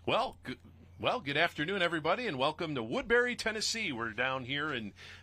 Good afternoon, everybody, and welcome to Woodbury, Tennessee. We're down here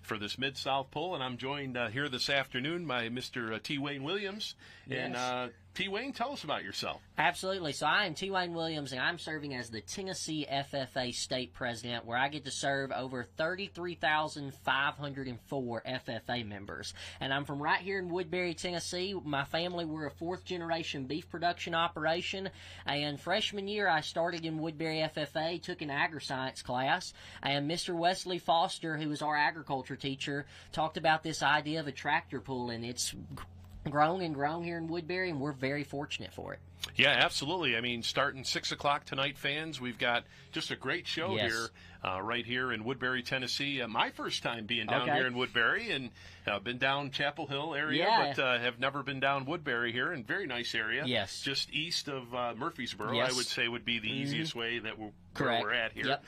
for this Mid-South Pull, and I'm joined here this afternoon by Mr. T. Wayne Williams. Yes. And T. Wayne, tell us about yourself. Absolutely. So I am T. Wayne Williams, and I'm serving as the Tennessee FFA State President, where I get to serve over 33,504 FFA members. And I'm from right here in Woodbury, Tennessee. My family, we're a fourth-generation beef production operation. And freshman year, I started in Woodbury FFA, took an agri-science class, and Mr. Wesley Foster, who was our agriculture teacher, talked about this idea of a tractor pull, and it's grown and grown here in Woodbury, and we're very fortunate for it. Yeah, absolutely. I mean, starting 6 o'clock tonight, fans, we've got just a great show here, right here in Woodbury, Tennessee. My first time being down here in Woodbury, and been down Chapel Hill area, but have never been down Woodbury here, and very nice area. Yes. Just east of Murfreesboro, I would say would be the easiest way that where we're at here. Yep.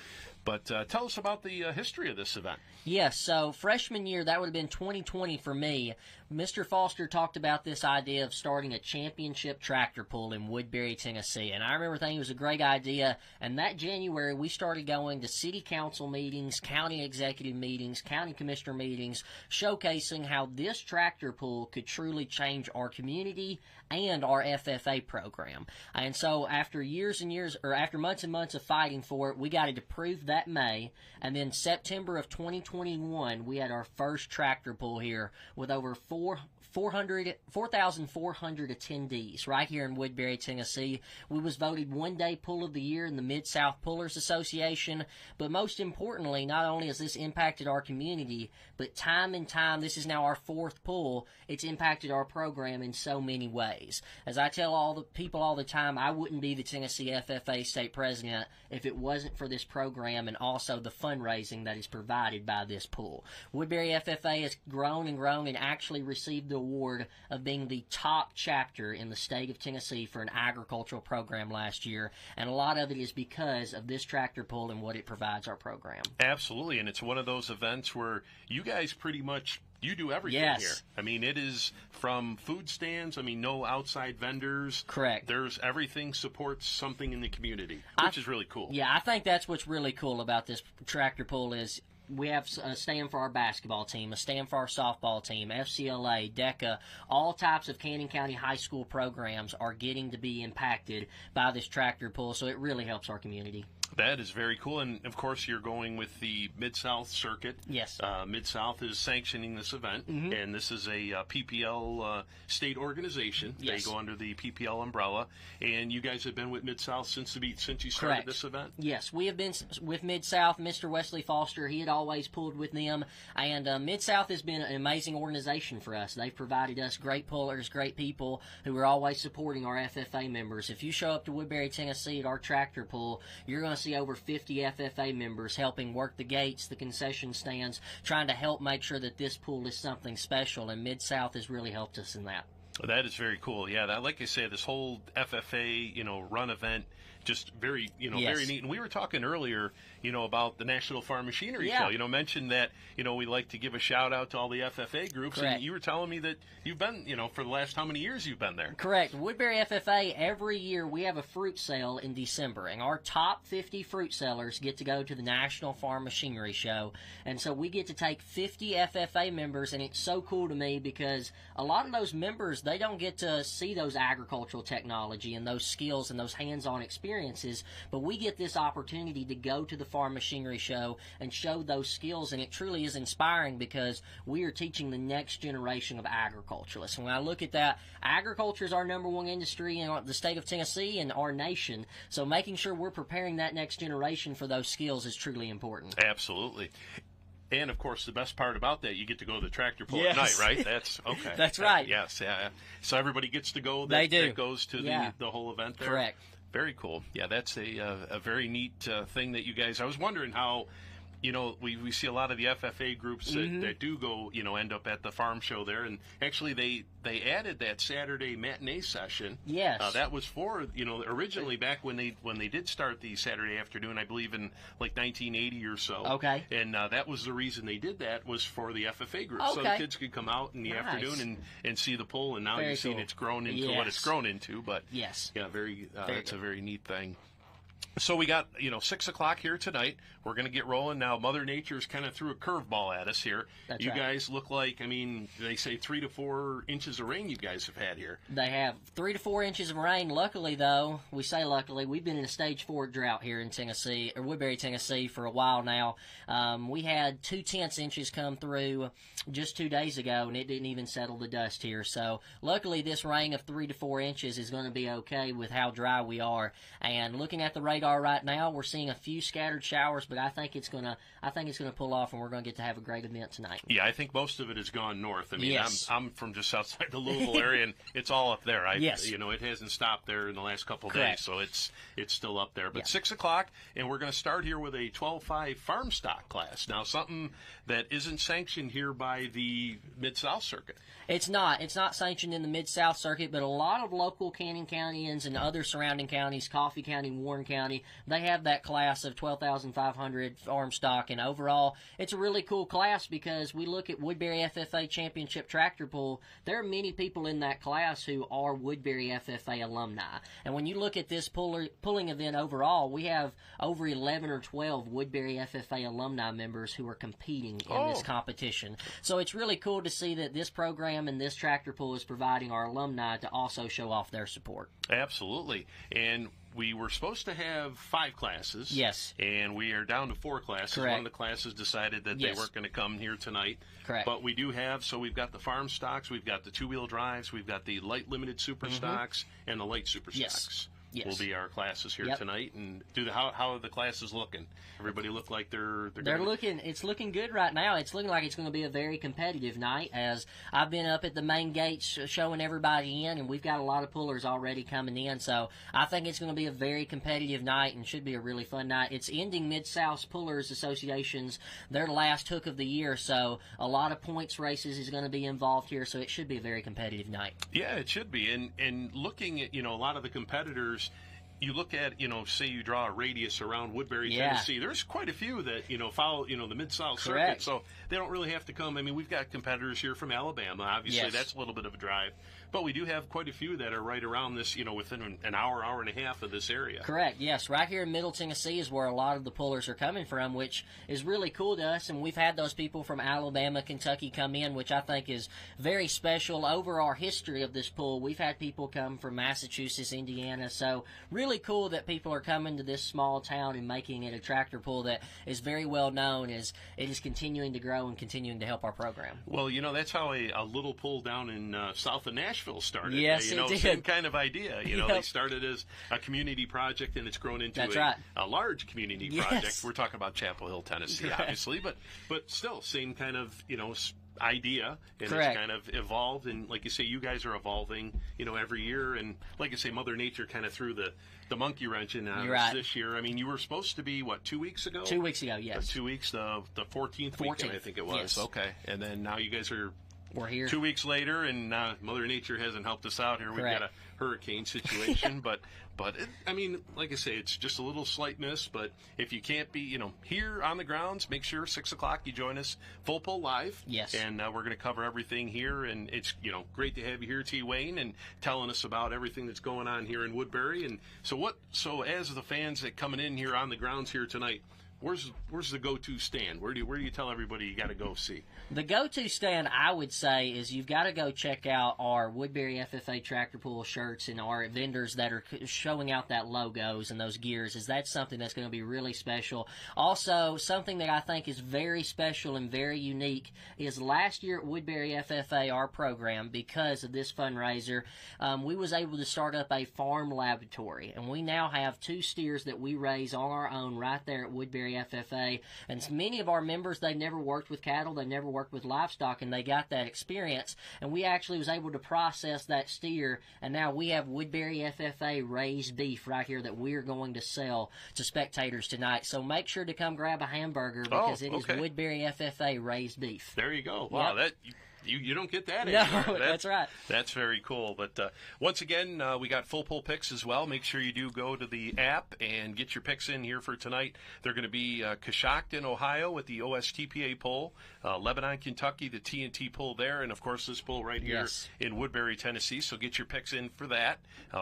But tell us about the history of this event. Yes, so freshman year, that would have been 2020 for me. Mr. Foster talked about this idea of starting a championship tractor pull in Woodbury, Tennessee. And I remember thinking it was a great idea. And that January, we started going to city council meetings, county executive meetings, county commissioner meetings, showcasing how this tractor pull could truly change our community and our FFA program. And so after years and years, or after months and months of fighting for it, we got it approved that May. And then September of 2021, we had our first tractor pull here with over 4,400 attendees right here in Woodbury, Tennessee. We was voted one-day pull of the year in the Mid-South Pullers Association. But most importantly, not only has this impacted our community, but time and time, this is now our fourth pull, it's impacted our program in so many ways. As I tell all the people all the time, I wouldn't be the Tennessee FFA State President if it wasn't for this program and also the fundraising that is provided by this pull. Woodbury FFA has grown and grown and actually received the award of being the top chapter in the state of Tennessee for an agricultural program last year, and a lot of it is because of this tractor pull and what it provides our program. Absolutely, and it's one of those events where you guys pretty much you do everything here. I mean, it is from food stands. I mean, no outside vendors. Correct. There's everything supports something in the community, which is really cool. Yeah, I think that's what's really cool about this tractor pull is we have a stand for our basketball team, a stand for our softball team, FCLA, DECA, all types of Cannon County high school programs are getting to be impacted by this tractor pull, so it really helps our community. That is very cool, and of course you're going with the Mid-South Circuit. Yes. Mid-South is sanctioning this event, and this is a PPL state organization. Yes. They go under the PPL umbrella, and you guys have been with Mid-South since you started this event? Yes, we have been with Mid-South. Mr. Wesley Foster, he had always pulled with them, and Mid-South has been an amazing organization for us. They've provided us great pullers, great people who are always supporting our FFA members. If you show up to Woodbury, Tennessee at our tractor pull, you're going to see over 50 FFA members helping work the gates, the concession stands, trying to help make sure that this pool is something special, and Mid-South has really helped us in that. That is very cool. Yeah, like I say, this whole FFA, run event, just very, very neat. And we were talking earlier, about the National Farm Machinery Show. Mentioned that, we like to give a shout out to all the FFA groups. Correct. And you were telling me that you've been, for the last how many years you've been there? Correct. Woodbury FFA, every year we have a fruit sale in December, and our top 50 fruit sellers get to go to the National Farm Machinery Show. And so we get to take 50 FFA members, and it's so cool to me because a lot of those members, they don't get to see those agricultural technology and those skills and those hands-on experiences, but we get this opportunity to go to the Farm Machinery Show and show those skills, and it truly is inspiring because we are teaching the next generation of agriculturalists. And when I look at that, agriculture is our number one industry in the state of Tennessee and our nation, so making sure we're preparing that next generation for those skills is truly important. Absolutely. And, of course, the best part about that, you get to go to the tractor pull at night, right? That's okay. That's right. Yes, yeah. So everybody gets to go. They do. That goes to the whole event there? Correct. Very cool. Yeah, that's a very neat thing that you guys, I was wondering how, we see a lot of the FFA groups that do go, end up at the farm show there. And actually they added that Saturday matinee session. Yes. That was for, originally back when they did start the Saturday afternoon, I believe in like 1980 or so. Okay. And that was the reason they did that was for the FFA group. Okay. So the kids could come out in the afternoon and see the pull. And now you've seen it's grown into what it's grown into. But yes. yeah, that's a very neat thing. So we got, 6 o'clock here tonight. We're going to get rolling now. Mother Nature's kind of threw a curveball at us here. That's you right. guys look like, they say 3 to 4 inches of rain you guys have had here. They have 3 to 4 inches of rain. Luckily, though, we say luckily, we've been in a stage 4 drought here in Tennessee, or Woodbury, Tennessee, for a while now. We had 2/10 inches come through just 2 days ago, and it didn't even settle the dust here. So, luckily, this rain of 3 to 4 inches is going to be okay with how dry we are. And looking at the radar right now, we're seeing a few scattered showers, but I think it's gonna pull off, and we're gonna get to have a great event tonight. Yeah, I think most of it has gone north. Yes. I'm from just outside the Louisville area, and it's all up there. Yes. It hasn't stopped there in the last couple of Correct. days, so it's still up there. But Yeah. 6 o'clock, and we're going to start here with a 12.5 farm stock class. Now, something that isn't sanctioned here by the Mid-South Circuit. It's not sanctioned in the Mid-South Circuit, but a lot of local Canyon Countyans and other surrounding counties, Coffee County, Warren County, they have that class of 12,500 farm stock. And overall, it's a really cool class because we look at Woodbury FFA Championship Tractor Pull. There are many people in that class who are Woodbury FFA alumni. And when you look at this pulling event overall, we have over 11 or 12 Woodbury FFA alumni members who are competing in this competition. So it's really cool to see that this program and this tractor pull is providing our alumni to also show off their support. Absolutely. And we were supposed to have 5 classes. Yes. And we are down to 4 classes. Correct. One of the classes decided that Yes. they weren't going to come here tonight. Correct. But we do have, so we've got the farm stocks, we've got the 2-wheel drives, we've got the light limited super stocks, and the light super stocks. Yes. Will be our classes here Yep. tonight. And how are the classes looking? Everybody look like they're looking. It's looking good right now. It's looking like it's going to be a very competitive night. As I've been up at the main gates showing everybody in, and we've got a lot of pullers already coming in. So I think it's going to be a very competitive night and should be a really fun night. It's ending Mid-South Pullers Association's their last hook of the year, so a lot of points races is going to be involved here. So it should be a very competitive night. Yeah, it should be. And looking at a lot of the competitors. You look at, say you draw a radius around Woodbury, Tennessee. There's quite a few that, follow, the Mid-South Circuit. So they don't really have to come. We've got competitors here from Alabama. Obviously, Yes. that's a little bit of a drive. But we do have quite a few that are right around this, within an hour and a half of this area. Correct, yes. Right here in Middle Tennessee is where a lot of the pullers are coming from, which is really cool to us. And we've had those people from Alabama, Kentucky come in, which I think is very special. Over our history of this pull, we've had people come from Massachusetts, Indiana. So really cool that people are coming to this small town and making it a tractor pull that is very well known as it is continuing to grow and continuing to help our program. Well, that's how a little pull down in south of Nashville started. Yes, it did. Same kind of idea. Yep. They started as a community project, and it's grown into a large community project. Yes. We're talking about Chapel Hill, Tennessee, Correct. obviously, but still, same kind of, idea, and Correct. it's kind of evolved, and like you say, you guys are evolving, every year, and like you say, Mother Nature kind of threw the monkey wrench in You're right. this year. You were supposed to be, 2 weeks ago? 2 weeks ago, yes. 2 weeks, the 14th weekend, I think it was. Yes. Okay, and then now you guys are We're here. 2 weeks later, and Mother Nature hasn't helped us out here. We've Correct. got a hurricane situation, but like I say, it's just a little slight miss. But if you can't be, here on the grounds, make sure 6 o'clock you join us full pull live. Yes. And we're going to cover everything here, and it's great to have you here, T. Wayne, and telling us about everything that's going on here in Woodbury. And so as the fans that coming in here on the grounds here tonight. Where's the go-to stand? Where do you tell everybody you got to go see? The go-to stand, I would say, is you've got to go check out our Woodbury FFA Tractor Pull shirts and our vendors that are showing out that logos and those gears. Is that something that's going to be really special? Also, something that I think is very special and very unique is last year at Woodbury FFA, our program, because of this fundraiser, we was able to start up a farm laboratory, and we now have 2 steers that we raise on our own right there at Woodbury FFA, and many of our members, they never worked with cattle, they never worked with livestock, and they got that experience, and we actually was able to process that steer, and now we have Woodbury FFA raised beef right here that we're going to sell to spectators tonight. So make sure to come grab a hamburger because it is Woodbury FFA raised beef. There you go. Wow, Yep. You don't get that No, anymore. that's right. That's very cool. But once again, we got full pull picks as well. Make sure you do go to the app and get your picks in here for tonight. They're going to be Coshocton, Ohio with the OSTPA poll, Lebanon, Kentucky, the TNT poll there, and of course this poll right here in Woodbury, Tennessee. So get your picks in for that.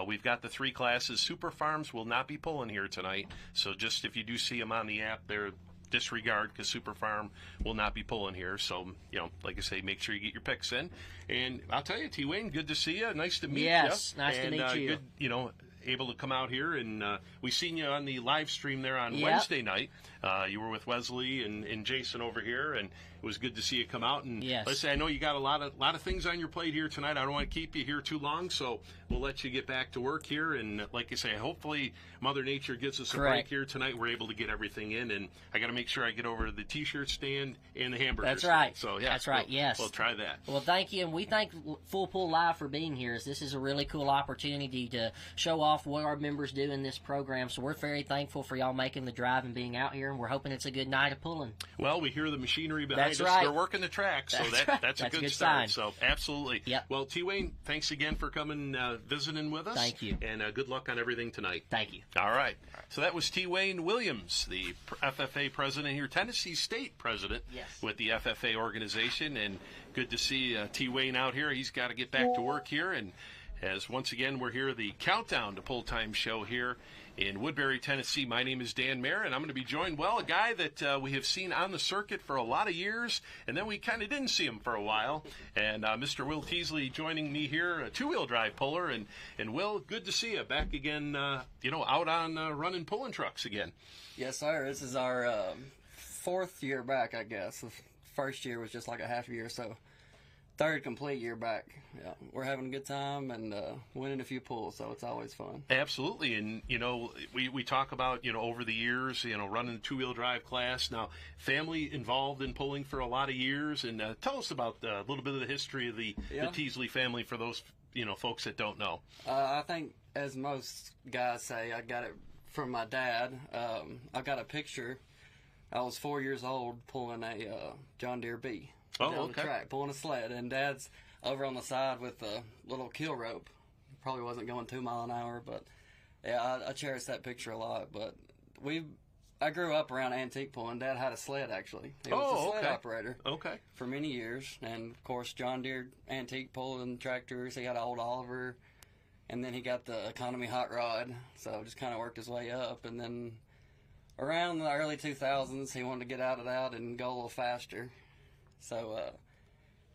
We've got the 3 classes. Super Farms will not be pulling here tonight. So just if you do see them on the app, they're disregard, because Super Farm will not be pulling here. So, like I say, make sure you get your picks in. And I'll tell you, T. Wayne, good to see you. Nice to meet you. Yes, nice to meet you. Good, able to come out here. And we seen you on the live stream there on Wednesday night. You were with Wesley and Jason over here, and it was good to see you come out. And let's say, I know you got a lot of things on your plate here tonight. I don't want to keep you here too long, so we'll let you get back to work here. And like I say, hopefully Mother Nature gives us a break here tonight. We're able to get everything in, and I got to make sure I get over to the T-shirt stand and the hamburger stand. Right. So that's right. We'll try that. Well, thank you, and we thank Full Pull Live for being here. This is a really cool opportunity to show off what our members do in this program. So we're very thankful for y'all making the drive and being out here, and we're hoping it's a good night of pulling. Well, we hear the machinery behind us. Right. They're working the track, so that's a good start. Sign. So absolutely. Yep. Well, T. Wayne, thanks again for coming visiting with us. Thank you. And good luck on everything tonight. Thank you. All right. So that was T. Wayne Williams, the FFA president here, Tennessee State president with the FFA organization. And good to see T. Wayne out here. He's got to get back to work here. And as once again, we're here, the Countdown to Pull Time show here in Woodbury, Tennessee. My name is Dan Mayer, and I'm going to be joined, a guy that we have seen on the circuit for a lot of years, and then we kind of didn't see him for a while. And Mr. Will Teasley joining me here, a 2-wheel drive puller. And Will, good to see you back again, out on running pulling trucks again. Yes, sir. This is our 4th year back, I guess. The first year was just like a half year, so 3rd complete year back. Yeah, we're having a good time and winning a few pulls, so it's always fun. Absolutely, and we talk about over the years running the 2-wheel drive class. Now, family involved in pulling for a lot of years, and tell us about a little bit of the history of the Teasley family for those folks that don't know. I think, as most guys say, I got it from my dad. I got a picture. I was 4 years old pulling a John Deere B. Down the track, pulling a sled, and Dad's over on the side with a little kill rope. Probably wasn't going 2 miles an hour, but yeah, I cherish that picture a lot. But I grew up around antique pulling. Dad had a sled, actually. He was a sled operator for many years, and of course John Deere antique pulling tractors. He had an old Oliver, and then he got the economy hot rod, so just kind of worked his way up. And then around the early 2000s, he wanted to get out of that and go a little faster. So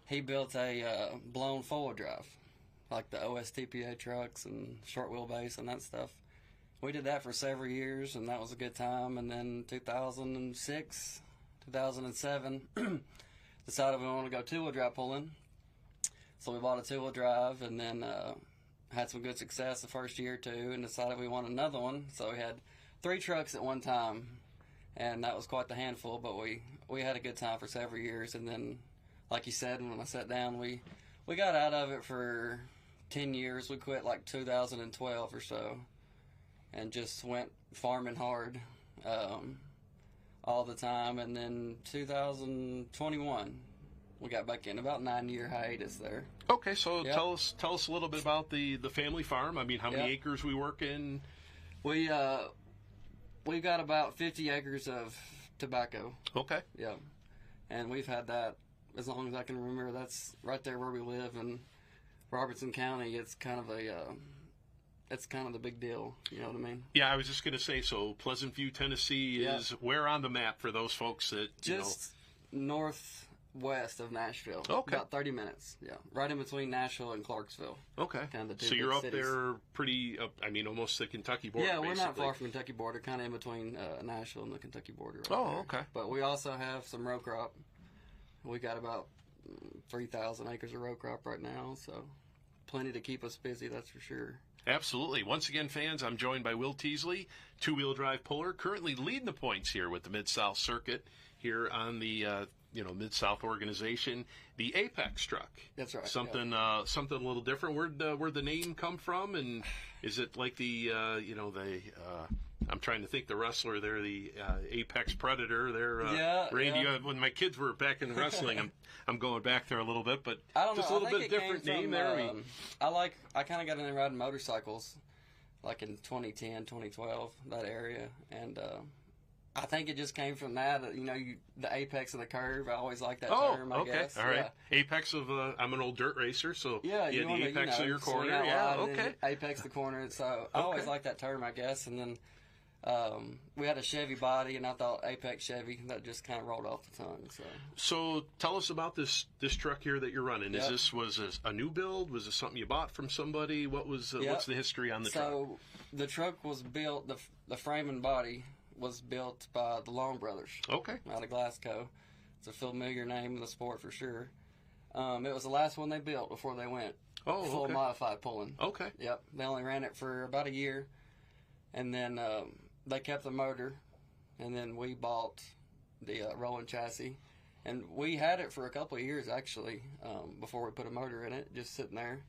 he built a blown four-wheel drive, like the OSTPA trucks and short wheelbase and that stuff. We did that for several years, and that was a good time. And then 2006, 2007, decided we wanted to go 2-wheel drive pulling. So we bought a 2-wheel drive, and then had some good success the first year or two, and decided we wanted another one. So we had 3 trucks at one time, and that was quite the handful, but we had a good time for several years. And then, like you said, when I sat down, we got out of it for 10 years. We quit like 2012 or so and just went farming hard all the time. And then 2021, we got back in, about 9-year hiatus there. Okay, so tell us a little bit about the family farm. I mean, how many acres we work in? We've got about 50 acres of tobacco. Okay. Yeah. And we've had that as long as I can remember. That's right there where we live in Robertson County. It's kind of the big deal. You know what I mean? Yeah, I was just going to say, so Pleasant View, Tennessee is where on the map for those folks that, just northwest of Nashville. Okay. About 30 minutes. Yeah. Right in between Nashville and Clarksville. Okay. Kind of the two so you're up cities. there pretty, almost the Kentucky border, Yeah, we're basically. not far from the Kentucky border, kind of in between Nashville and the Kentucky border. Right there. Okay. But we also have some row crop. We got about 3,000 acres of row crop right now, so plenty to keep us busy, that's for sure. Absolutely. Once again, fans, I'm joined by Will Teasley, 2-wheel drive puller, currently leading the points here with the Mid-South Circuit here on the Mid-South organization. The Apex truck. That's right. Something something a little different. Where'd the name come from? And is it like the I'm trying to think the wrestler there, the Apex Predator there. Randy, when my kids were back in wrestling, I'm going back there a little bit, but I don't know. just a little bit different name there. I kind of got into riding motorcycles like in 2010, 2012, that area, and I think it just came from that. The apex of the curve. I always liked that term. I guess. All right. Yeah. Apex of. I'm an old dirt racer, so you the apex of your corner. Yeah. Okay. Apex the corner. So I always liked that term, I guess. And then we had a Chevy body, and I thought Apex Chevy. That just kind of rolled off the tongue. So tell us about this truck here that you're running. Yep. Was this a new build? Was this something you bought from somebody? What's the history on the truck? So the truck was built. The frame and body was built by the Long Brothers. Okay. Out of Glasgow. It's a familiar name in the sport for sure. It was the last one they built before they went full modified pulling. Okay. Yep. They only ran it for about a year, and then they kept the motor, and then we bought the rolling chassis, and we had it for a couple of years actually before we put a motor in it, just sitting there.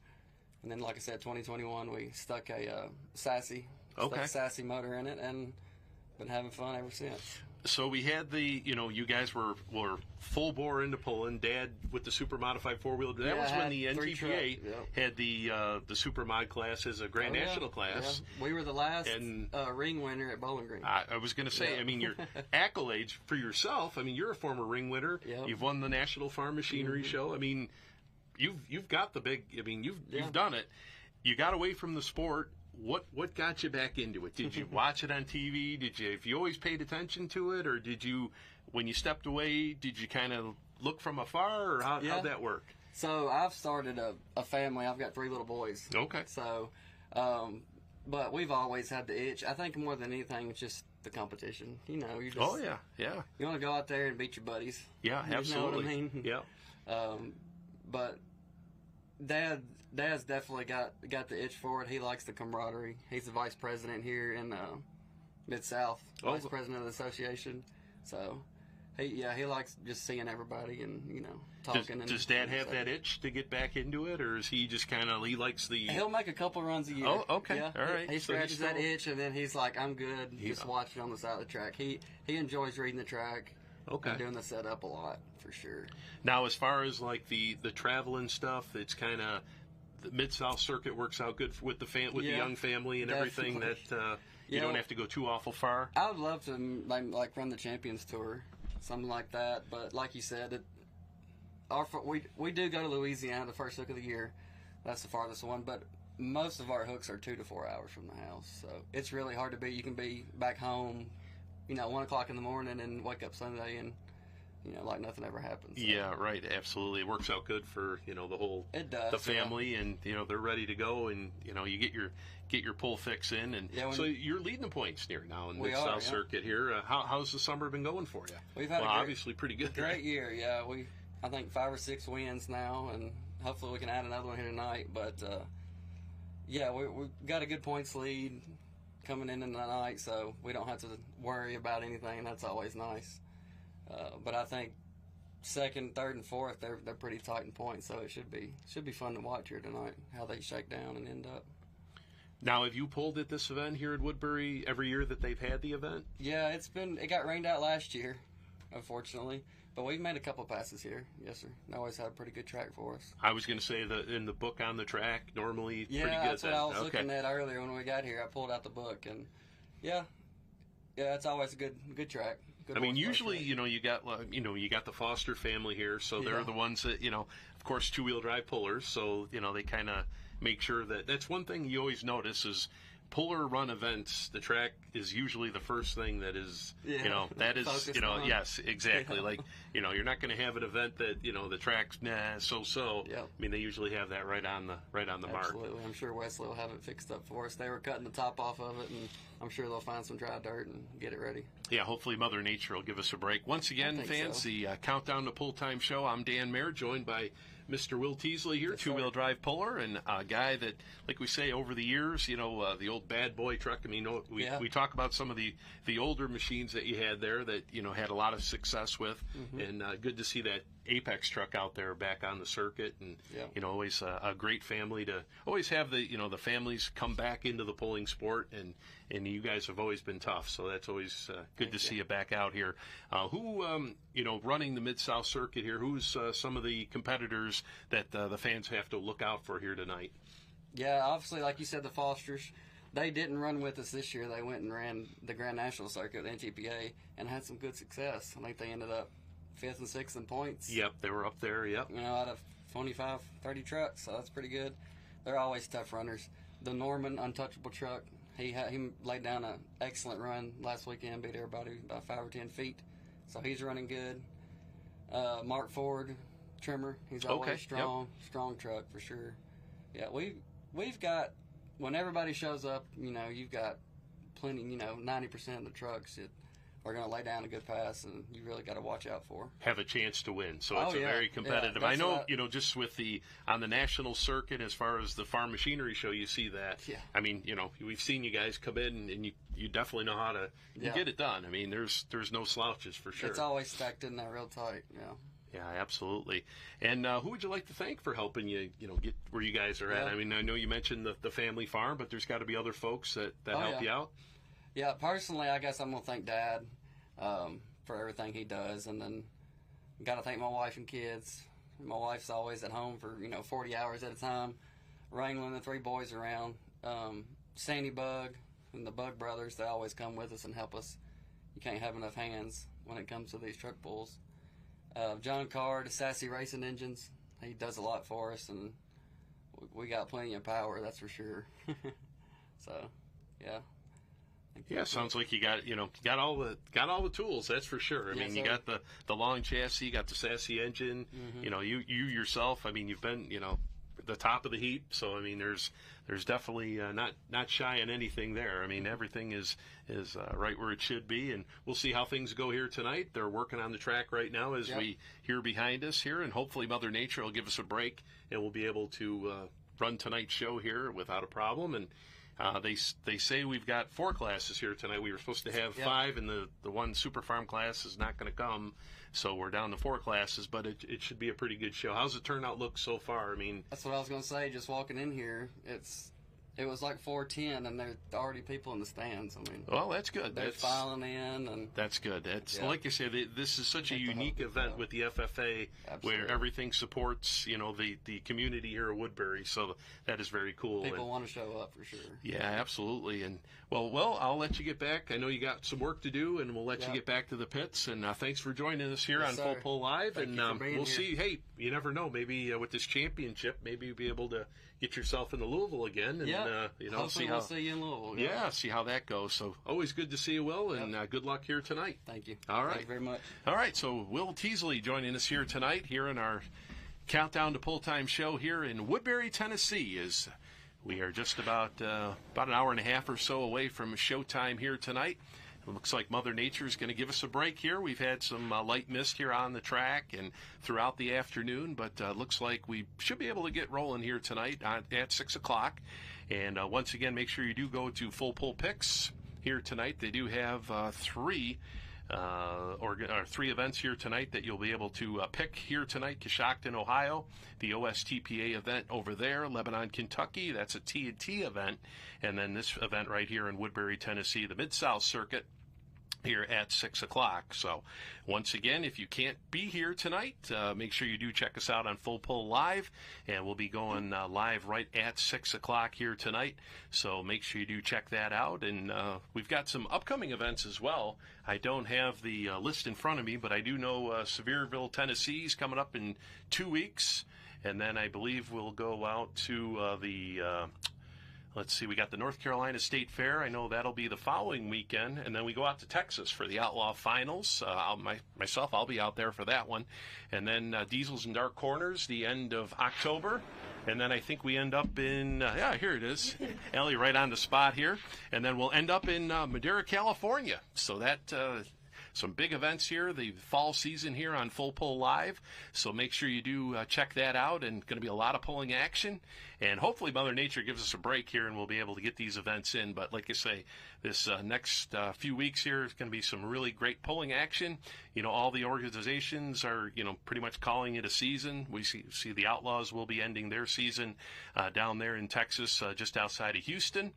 And then, like I said, 2021 we stuck a sassy motor in it, and been having fun ever since. So we had you guys were full bore into pulling. Dad with the super modified 4-wheel. That was when the NTPA had the super mod class as a Grand National class. Yeah. We were the last ring winner at Bowling Green. I was going to say, I mean, your accolades for yourself. I mean, you're a former ring winner. Yep. You've won the National Farm Machinery Show. I mean, you've got the big. I mean, you've done it. You got away from the sport. What got you back into it? Did you watch it on TV? Have you always paid attention to it, or did you, when you stepped away, did you kind of look from afar, or how'd that work? So I've started a family. I've got 3 little boys. Okay. So, but we've always had the itch. I think more than anything, it's just the competition. You just. Oh yeah. You want to go out there and beat your buddies. Yeah, absolutely. You know what I mean? Yeah. But Dad's definitely got the itch for it. He likes the camaraderie. He's the vice president here in Mid-South, vice president of the association. So, he likes just seeing everybody and, talking. Does Dad have that itch to get back into it, or is he just he likes the... He'll make a couple runs a year. Oh, okay. Yeah. All right. He scratches that itch, and then he's like, I'm good. Just watch it on the side of the track. He enjoys reading the track. Okay. And doing the setup a lot, for sure. Now, as far as, like, the traveling stuff, it's kind of... The Mid-South circuit works out good with the young family and everything, that you don't have to go too awful far. I would love to like run the Champions Tour, something like that. But like you said, we do go to Louisiana the first hook of the year. That's the farthest one. But most of our hooks are 2 to 4 hours from the house, so it's really hard to be. You can be back home, 1 o'clock in the morning, and wake up Sunday and. Like nothing ever happens. So. Yeah, right. Absolutely. It works out good for, the whole, the family, and, they're ready to go, and, you get your pull fix in. And so you're leading the points here now in the Mid-South circuit here. How's the summer been going for you? We've had obviously pretty good. Great year, yeah. I think 5 or 6 wins now, and hopefully we can add another one here tonight. But, we've got a good points lead coming in tonight, so we don't have to worry about anything. That's always nice. But I think second, third, and fourth, they're pretty tight in points, so it should be fun to watch here tonight, how they shake down and end up. Now, have you pulled at this event here at Woodbury every year that they've had the event? Yeah, it got rained out last year, unfortunately, but we've made a couple passes here. Yes, sir. They always had a pretty good track for us. I was going to say that in the book on the track, normally pretty good. Yeah, that's what I was looking at earlier when we got here. I pulled out the book, and yeah, it's always a good track. I mean, usually, you got the Foster family here, so they're the ones that, of course, 2-wheel drive pullers, so, they kind of make sure that's one thing you always notice is puller run events, the track is usually the first thing that is, that is, yes, exactly. Yeah. Like, you're not going to have an event that, the track's so. Yep. I mean, they usually have that right on the mark. Absolutely. I'm sure Wesley will have it fixed up for us. They were cutting the top off of it, and I'm sure they'll find some dry dirt and get it ready. Yeah, hopefully Mother Nature will give us a break. Once again, fans, the Countdown to Pull Time Show, I'm Dan Mayer, joined by Mr. Will Teasley here, two-wheel drive puller, and a guy that, like we say, over the years, the old bad boy truck. I mean, we talk about some of the older machines that you had there that, had a lot of success with, and good to see that Apex truck out there back on the circuit, and always a great family to always have the families come back into the pulling sport, and you guys have always been tough, so that's always good to see you back out here. Who running the Mid-South circuit here? Who's some of the competitors that the fans have to look out for here tonight? Yeah, obviously, like you said, the Fosters. They didn't run with us this year. They went and ran the Grand National Circuit, the NGPA, and had some good success. I think they ended up 5th and 6th in points. Yep, they were up there, yep. Out of 25, 30 trucks, so that's pretty good. They're always tough runners. The Norman Untouchable truck, he laid down an excellent run last weekend, beat everybody by 5 or 10 feet, so he's running good. Mark Ford, trimmer, he's always strong, strong truck for sure. Yeah, we've got, when everybody shows up, you've got plenty, 90% of the trucks that are going to lay down a good pass, and you really got to watch out for. Have a chance to win, so it's very competitive. I know, just with on the national circuit, as far as the farm machinery show, you see that. Yeah. I mean, we've seen you guys come in, and you definitely know how to get it done. I mean, there's no slouches for sure. It's always stacked in there real tight, yeah. Yeah, absolutely. And who would you like to thank for helping you, get where you guys are at? I mean, I know you mentioned the family farm, but there's got to be other folks that help you out. Yeah, personally, I guess I'm going to thank Dad for everything he does. And then got to thank my wife and kids. My wife's always at home for, 40 hours at a time, wrangling the 3 boys around. Sandy Bug and the Bug brothers, they always come with us and help us. You can't have enough hands when it comes to these truck pulls. John Card, Sassy Racing Engines, he does a lot for us, and we got plenty of power, that's for sure. So, yeah. Yeah, sounds like you got all the tools, that's for sure. I mean, you got the long chassis, you got the Sassy engine. Mm-hmm. You yourself, I mean, you've been the top of the heap. So I mean, there's definitely not shy on anything there. I mean, everything is right where it should be, and we'll see how things go here tonight. They're working on the track right now as we hear behind us here, and hopefully Mother Nature will give us a break, and we'll be able to run tonight's show here without a problem. And they say we've got 4 classes here tonight. We were supposed to have 5, and the one Super Farm class is not going to come, so we're down to 4 classes, but it should be a pretty good show. How's the turnout look so far? I mean, that's what I was going to say. Just walking in here, it was like 4:10, and there's already people in the stands. I mean, well, that's good. They're filing in, and that's good. That's like you said. This is such a unique event with the FFA, where everything supports the community here at Woodbury. So that is very cool. People want to show up for sure. Yeah, absolutely. And well, I'll let you get back. I know you got some work to do, and we'll let you get back to the pits. And thanks for joining us here on Full Pull Live. Thank and we'll here. see. Hey, you never know. Maybe with this championship, maybe you'll be able to get yourself into Louisville again, and hopefully we'll see you in Louisville. Yeah, see how that goes. So always good to see you, Will, and good luck here tonight. Thank you. All right. Thank you very much. All right, so Will Teasley joining us here tonight, here in our Countdown to Pull Time show here in Woodbury, Tennessee. As we are just about an hour and a half or so away from showtime here tonight. It looks like Mother Nature is going to give us a break here. We've had some light mist here on the track and throughout the afternoon, but looks like we should be able to get rolling here tonight at 6 o'clock. And once again, make sure you do go to Full Pull Picks here tonight. They do have 3 events here tonight that you'll be able to pick here tonight. Coshocton, Ohio, the OSTPA event over there. Lebanon, Kentucky, that's a T&T event. And then this event right here in Woodbury, Tennessee, the Mid-South Circuit, here at 6 o'clock. So once again, if you can't be here tonight, make sure you do check us out on Full Pull Live, and we'll be going live right at 6 o'clock here tonight. So make sure you do check that out. And we've got some upcoming events as well. I don't have the list in front of me, but I do know Sevierville, Tennessee is coming up in 2 weeks. And then I believe we'll go out to let's see, we got the North Carolina State Fair. I know that'll be the following weekend. And then we go out to Texas for the Outlaw Finals. I'll be out there for that one. And then Diesels and Dark Corners, the end of October. And then I think we end up in, here it is. Ellie right on the spot here. And then we'll end up in Madera, California. So that some big events here, the fall season here on Full Pull Live. So make sure you do check that out, and going to be a lot of pulling action. And hopefully Mother Nature gives us a break here and we'll be able to get these events in. But like I say, this next few weeks here is going to be some really great pulling action. You know, all the organizations are, you know, pretty much calling it a season. We see the Outlaws will be ending their season down there in Texas, just outside of Houston.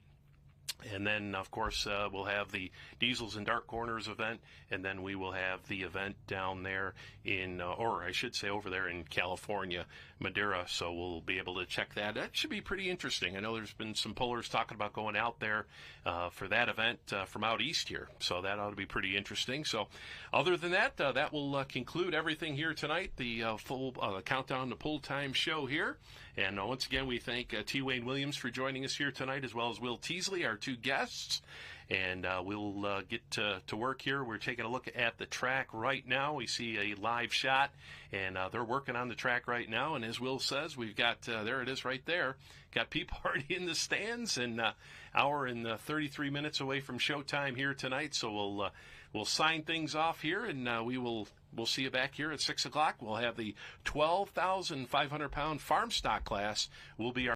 And then, of course, we'll have the Diesels and Dark Corners event, and then we will have the event down there in, or I should say over there in California, Madera, so we'll be able to check that. That should be pretty interesting. I know there's been some pullers talking about going out there for that event from out east here, so that ought to be pretty interesting. So other than that, that will conclude everything here tonight, the full Countdown to Pull Time show here. And once again, we thank T. Wayne Williams for joining us here tonight, as well as Will Teasley, our two guests. And we'll get to work here. We're taking a look at the track right now. We see a live shot, and they're working on the track right now. And as Will says, we've got, there it is right there, got people already in the stands, and hour and 33 minutes away from showtime here tonight. So we'll sign things off here, and we'll see you back here at 6 o'clock. We'll have the 12,500-pound farm stock class. Will be our